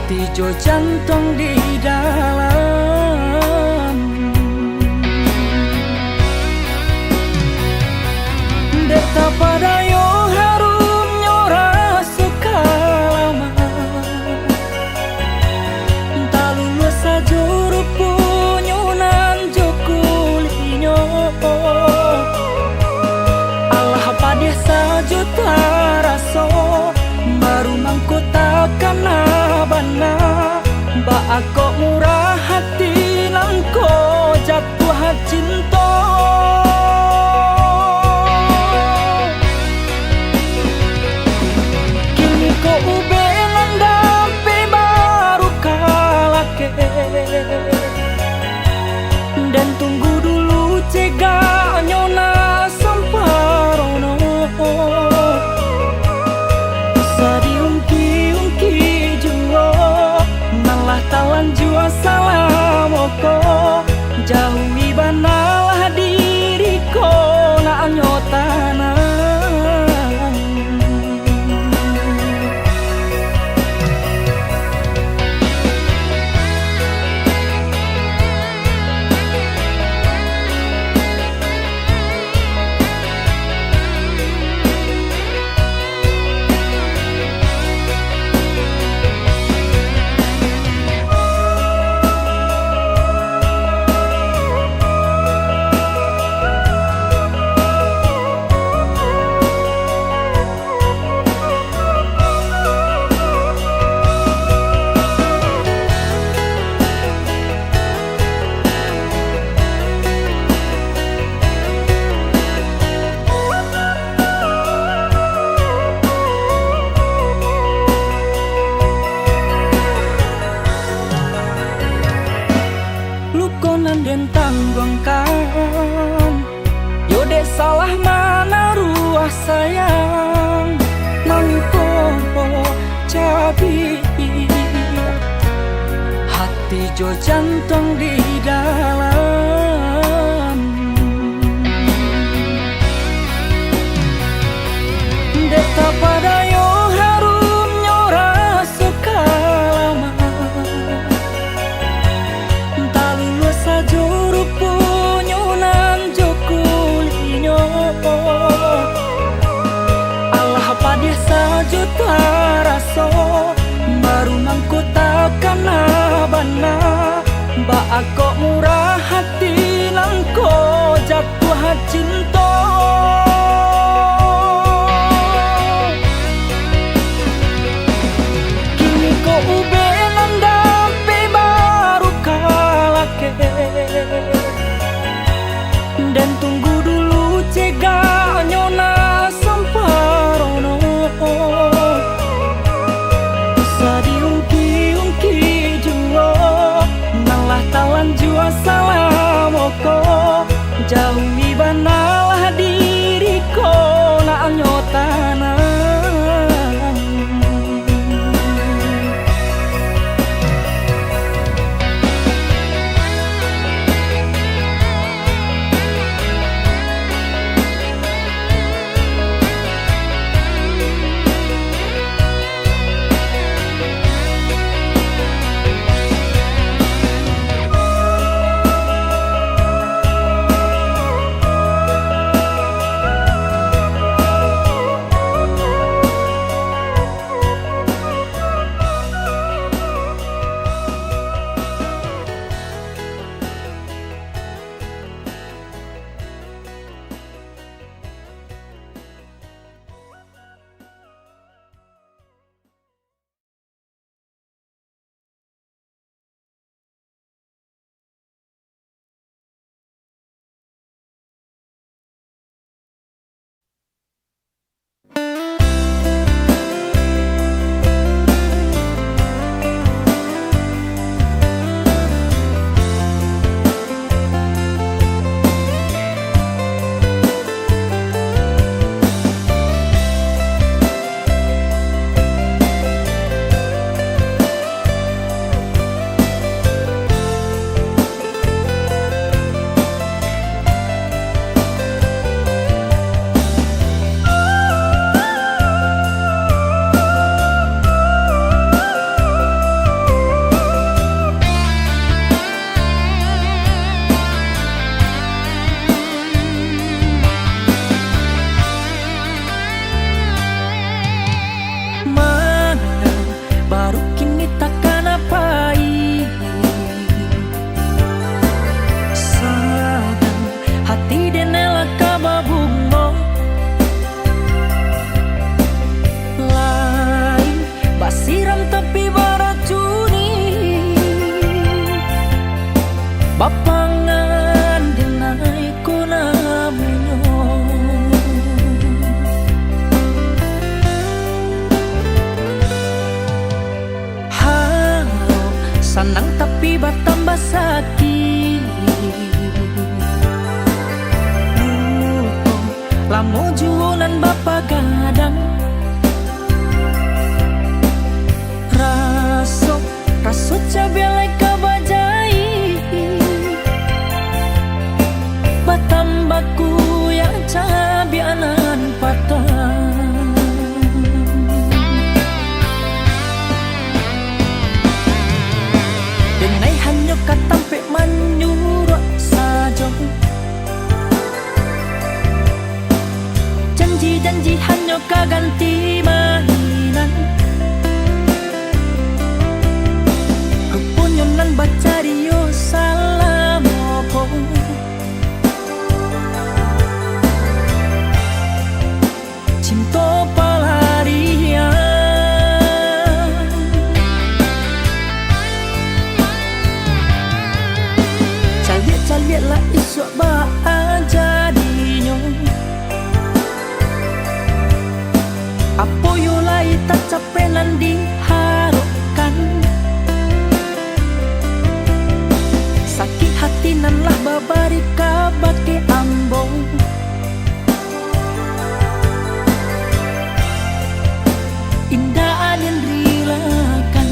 hati jo jantung di dalam. Deta pada yo harum nyora suka lama, tak lulus sajuru punyunan jo kulinyo. Allah padeh sajuta raso baru mangku takkan abana. Ba aku murah hati langko jatuh cinta. Kini ko ube landampi baru kalake, dan tunggu dulu cegah nyona samparono. Tawan jua salamoko, jauhi banalah diriku nak nyotana. Den tanggungan yo dek salah mana ruah sayang mangko jadi hati jo jantung di dalam. Deta pada yo harum nyora suka lama, sajuru punyunan jo kulinyo. Allah padeh sajuta raso baru mangku takkan abana. Ba aku murah hati langko jatuh cinta. Kini ko ube landampi baru kalake, dan tunggu dulu cegah nyona samparono. Sadiungki-ungki jua nalah tawan jua salamoko, jauhi banalah diriku mangan denai ko namunyo. Sanang tapi bertambah sakit. Lamo jualan bapa gadang. Rasuk cabai kabajai. Batambaku yang cabianan patah. Denai hanya katampe manyurak saja. Janji hanya kaganti mainan. Kepunyonan bacario salam opo. Cinta pelarian. Caliat-caliatlah isuk ba jadinya. Apo yulai tak capek nan diharapkan. Sakit hati nan lah babari kabake ambong. Indah anin rilakan.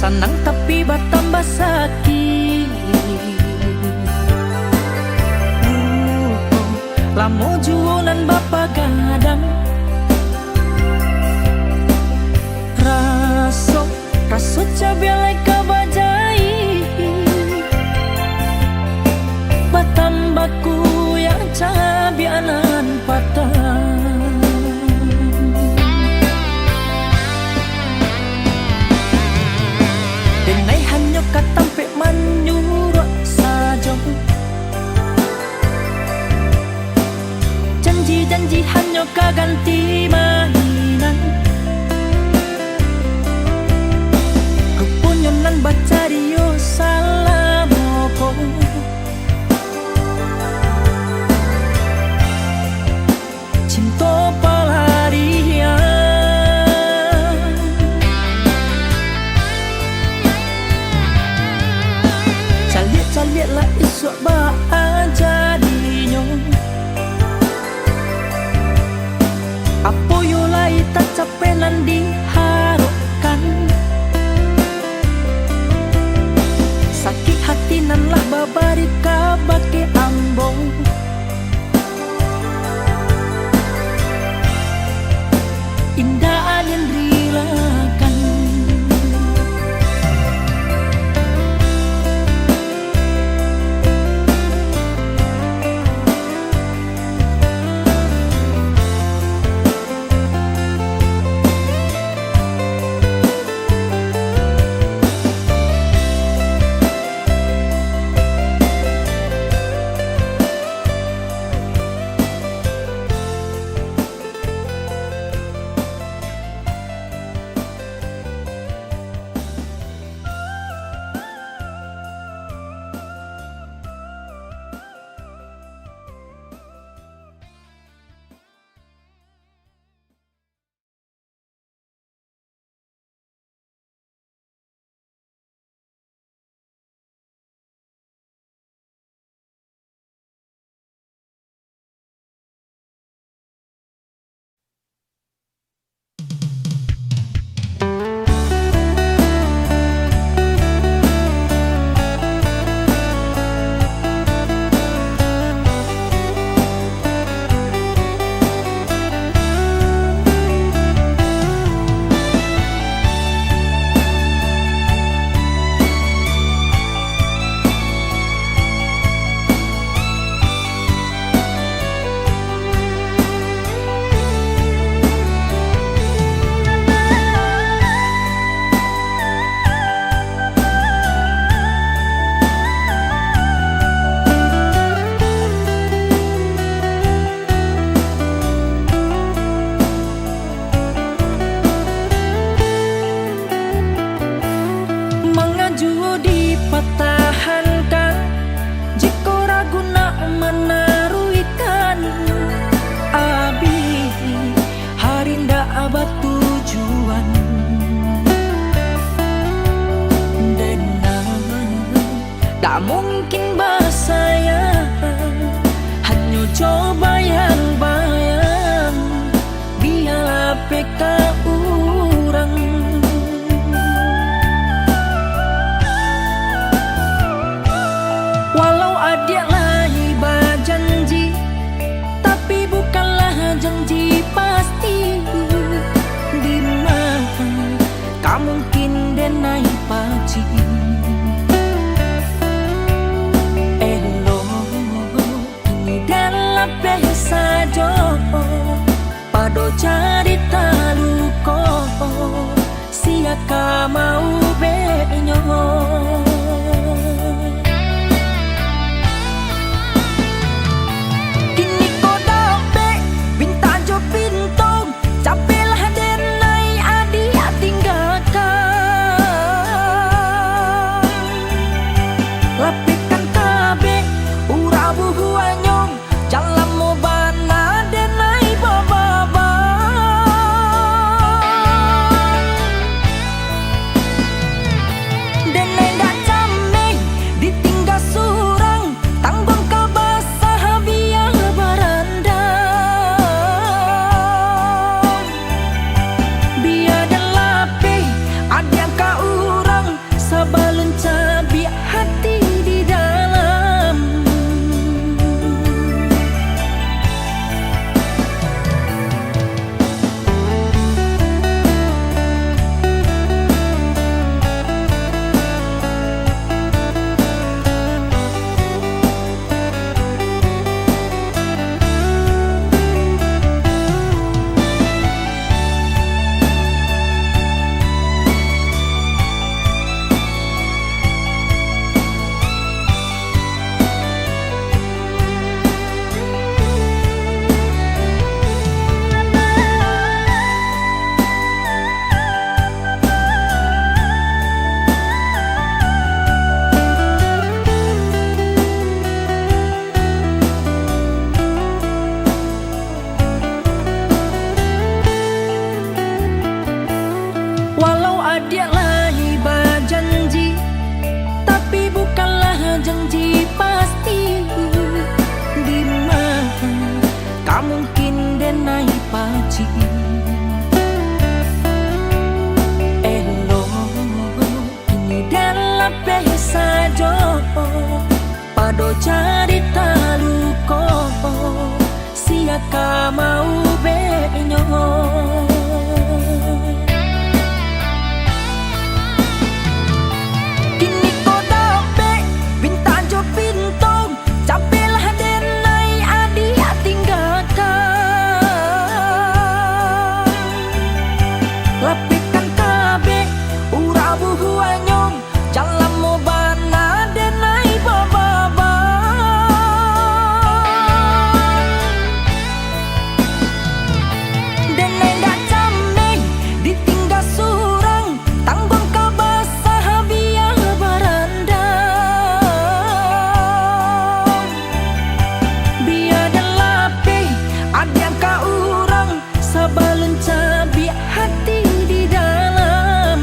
Sanang tapi bertambah sakit. Lamo jualan bapa gadang. Rasuk cabai kabajai. Batambaku yang cabianan patah. Denai hanya katampe manyurak saja. Janji hanya kaganti mainan. Kepunyonan bacario salam opo. Cinta pelarian. Caliat-caliatlah isuk ba jadinya. Apo mungkin basayang, hanya coba yang bayang, biarlah peka urang. Walau adik lahi berjanji, tapi bukanlah janji pasti. Di mana kamu mungkin denai paci. Sajo pado carita luko siaka mau benyo. Kini ko dape bintang jo pintong capelah denai adi tinggalkan. Lapikan kabe urabu huanyong jalan mo bana denai bababa. Denai dak cameng ditinggal surang, tanggung ka basah biar baranda. Biar dan lape ada ka urang sabalun cabi hati di dalam. Walau adik lahi berjanji, tapi bukanlah janji pasti. Di mana kamu mungkin denai paci. Elo ini dalam sajo pado carita luko siaka mau benyo. Lapikan kabe urabu huanyong jalan mo bana denai bababa. Denai dak cameng ditinggal surang, tanggung ka basah biar baranda. Biar dan lape ada ka urang sabalun cabi hati di dalam.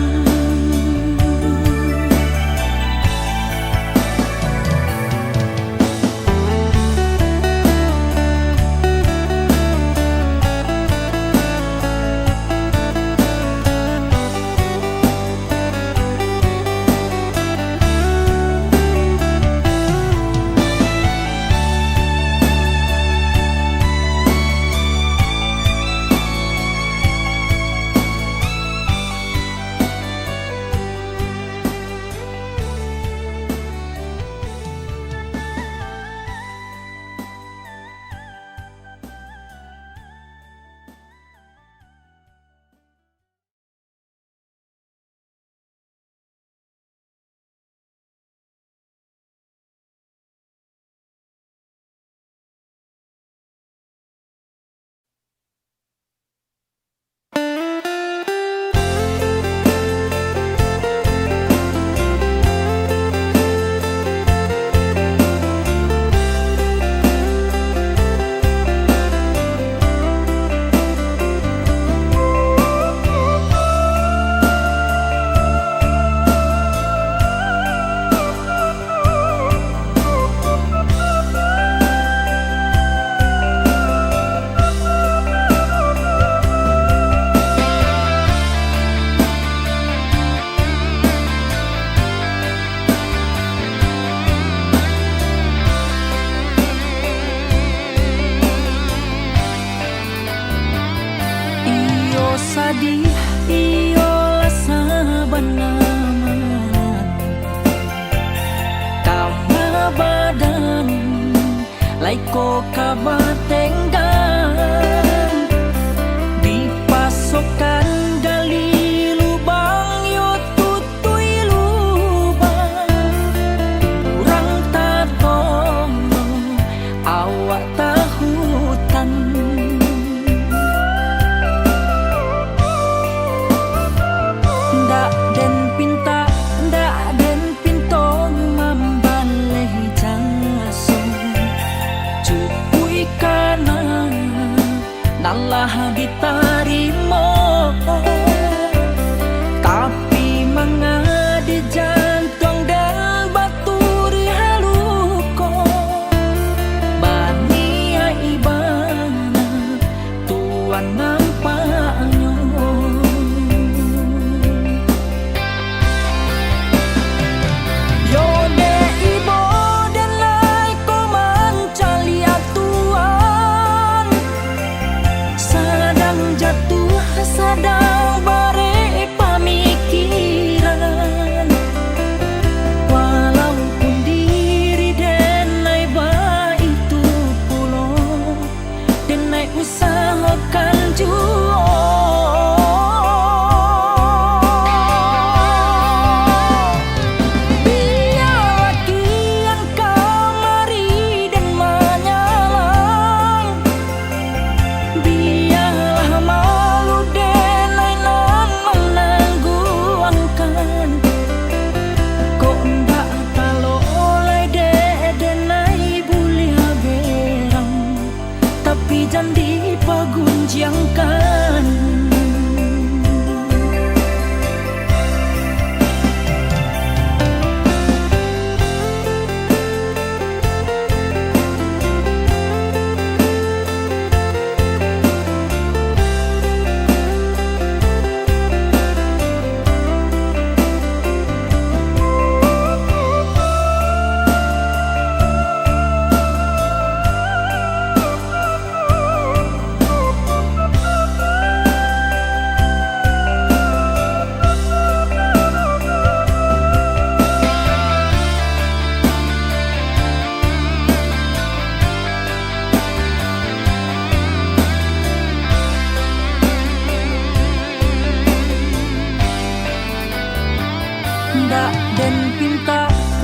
ndak den pinta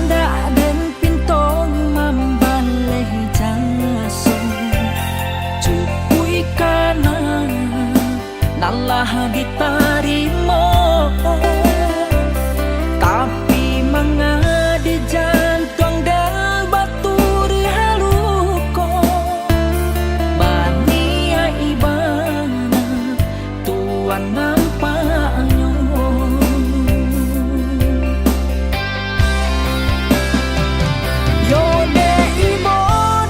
ndak den pintong mambaleh jaso cupui kana nalah ditarimo tapi mangade jantung dan batur haluko bania ibana tuan nampaknya yode ibo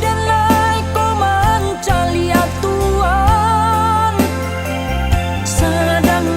dan lai ko mencali atuan sadang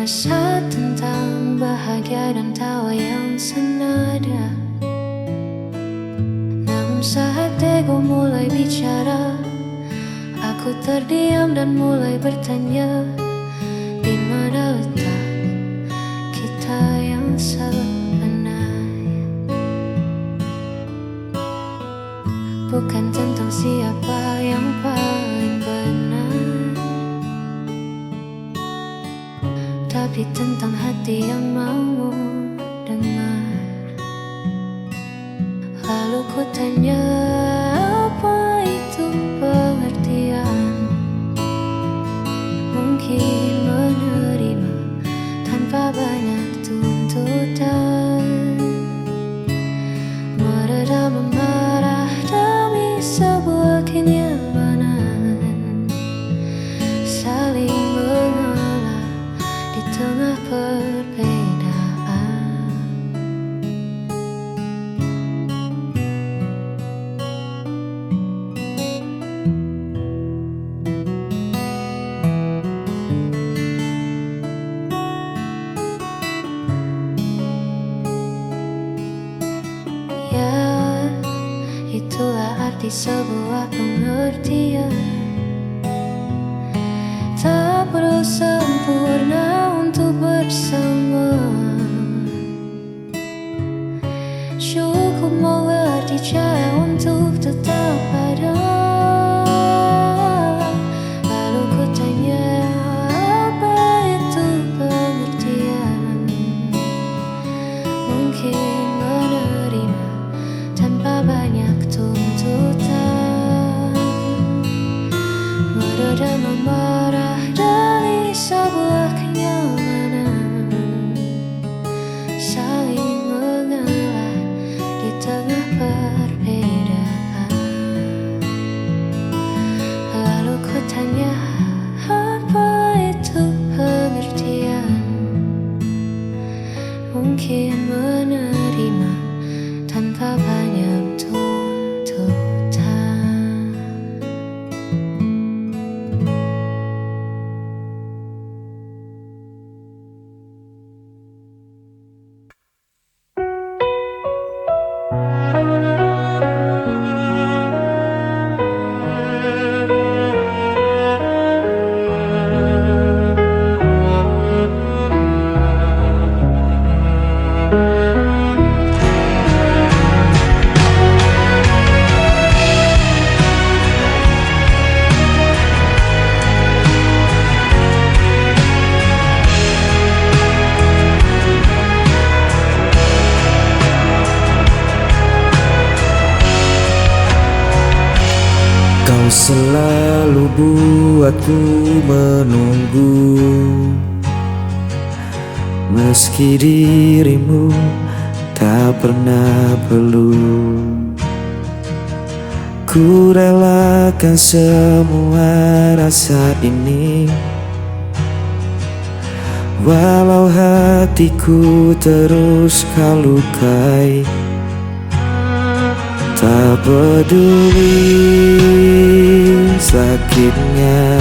Rasa tentang bahagia dan tawa yang senada. Namun saat ego mulai bicara, aku terdiam dan mulai bertanya, di mana letak kita yang sebenarnya? Bukan tentang siapa yang paling benar, tapi tentang hati yang mau dengar. Lalu ku tanya, apa itu pengertian? Mungkin menerima tanpa banyak tuntutan, meredam amarah demi sebuah kenyamanan, saling mengalah di tengah perbedaan. Ya, itulah arti sebuah pengertian. Tak perlu sempurna untuk bersama, cukup mengerti cara untuk tetap ada. Lalu ku tanya, apa itu pengertian? Mungkin menerima tanpa banyak tuntutan, meredam amarah dari sebuah kenyamanan, saling mengalah di tengah perbedaan. Lalu ku tanya, apa itu pengertian? Mungkin menerima tanpa banyak tuntutan. Kau selalu buatku menunggu, meski dirimu tak pernah perlu. Ku relakan semua rasa ini, walau hatiku terus kau lukai. Tak peduli sakitnya,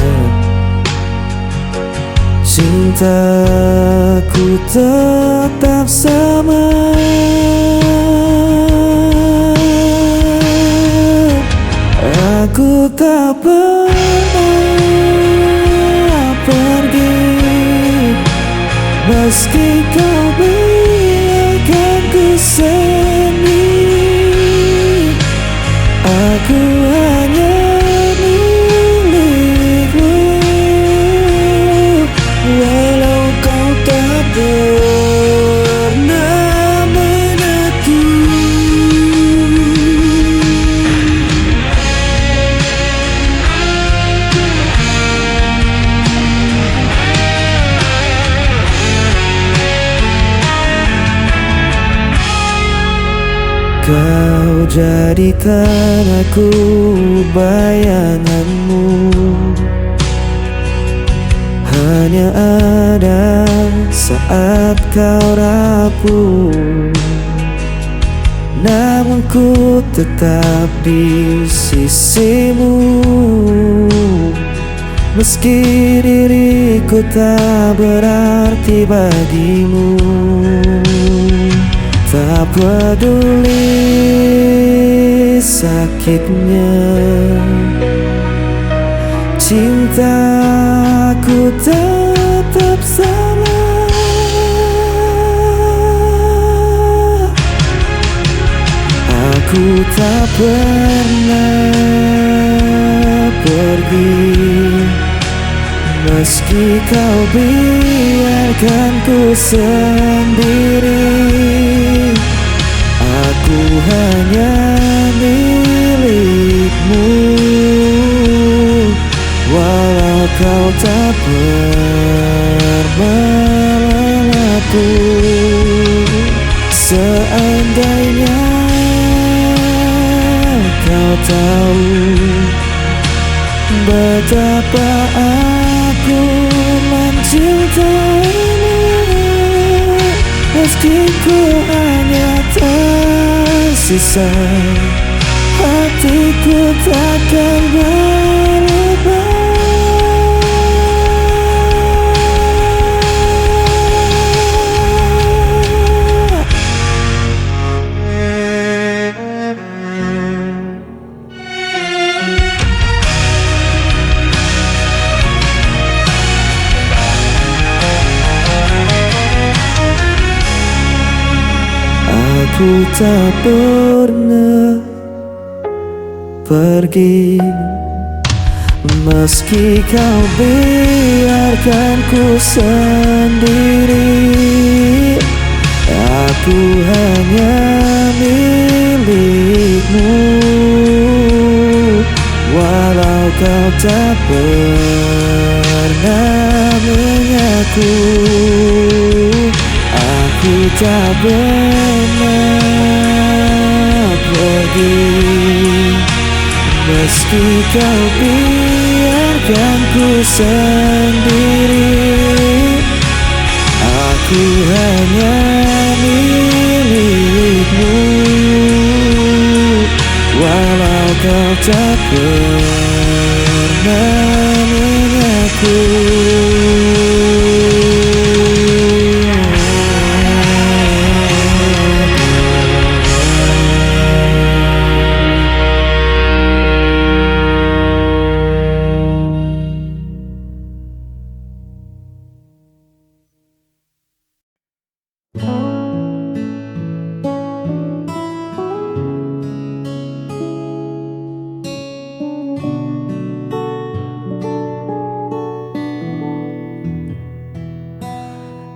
cintaku tetap sama. Aku tak pernah pergi, meski kau biarkan ku sendiri. Aku hanya milikmu, walau kau tak pernah menentu. Kau jadikan aku bayanganmu, hanya ada saat kau rapuh. Namun ku tetap di sisimu, Meski diriku tak berarti bagimu, tak peduli sakitnya, cintaku tetap sama. Aku tak pernah pergi, meski kau biarkan ku sendiri. Aku hanya milikmu, walau kau tak pernah aku. Seandainya kau tahu betapa aku mencintaimu, meski ku hanya tersisa, hatiku takkan berubah. Aku tak pernah pergi, meski kau biarkan ku sendiri. Aku hanya milikmu, walau kau tak pernah mengaku. Aku tak pernah pergi, meski kau biarkan ku sendiri. Aku hanya milikmu, walau kau tak pernah mengaku.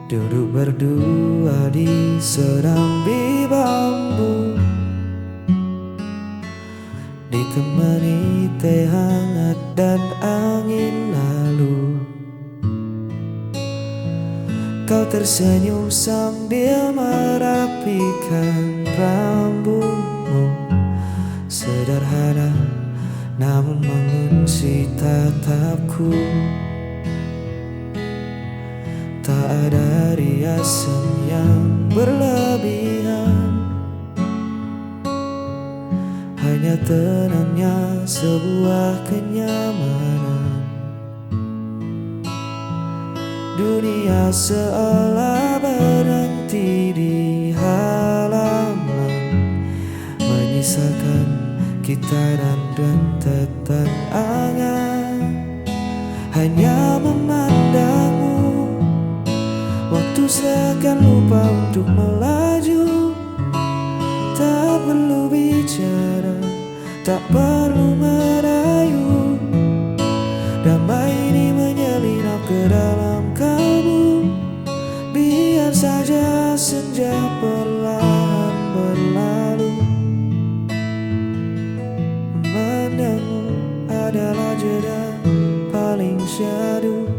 Duduk berdua di serambi bambu, ditemani teh hangat dan angin lalu. Kau tersenyum sambil merapikan rambutmu, sederhana namun mengunci tatapku. Tak ada riasan yang berlebihan, hanya tenangnya sebuah kenyamanan. Dunia seolah berhenti di halaman, menyisakan kita dan rentetan angan. Hanya memandangmu, waktu seakan lupa untuk melaju. Tak perlu bicara, tak perlu merayu. Damai ini menyelinap ke dalam kalbu. Biar saja senja perlahan berlalu. Memandangmu adalah jeda paling syahdu.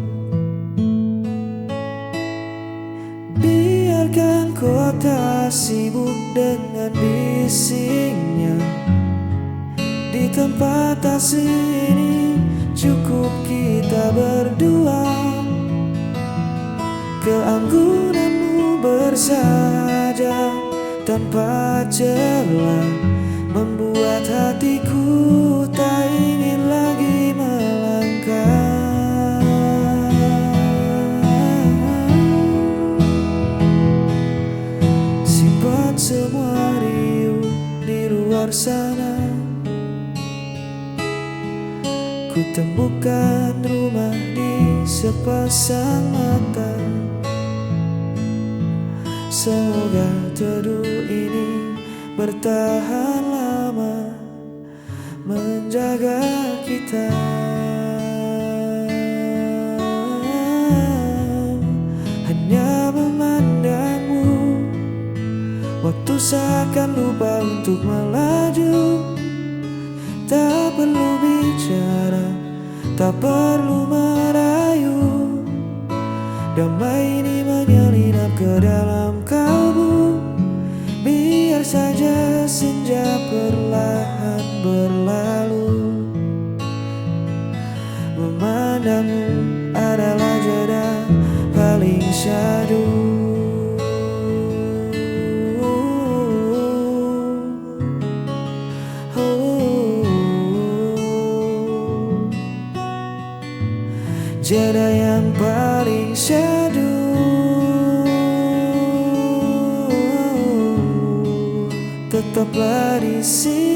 Biarkan kota sibuk dengan bisingnya. Di tempat asing ini cukup kita berdua. Keanggunanmu bersahaja tanpa celah, membuat hatiku tak ingin lagi melangkah. Ku temukan rumah di sepasang mata. Semoga teduh ini bertahan lama, menjaga kita. Hanya memandangmu, waktu seakan lupa untuk melaju. Tak perlu bicara, tak perlu merayu. Damai ini menyelinap ke dalam kalbu. Biar saja senja perlahan berlalu. Memandangmu adalah jeda paling syahdu. Jeda yang paling syahdu. Tetaplah di sini.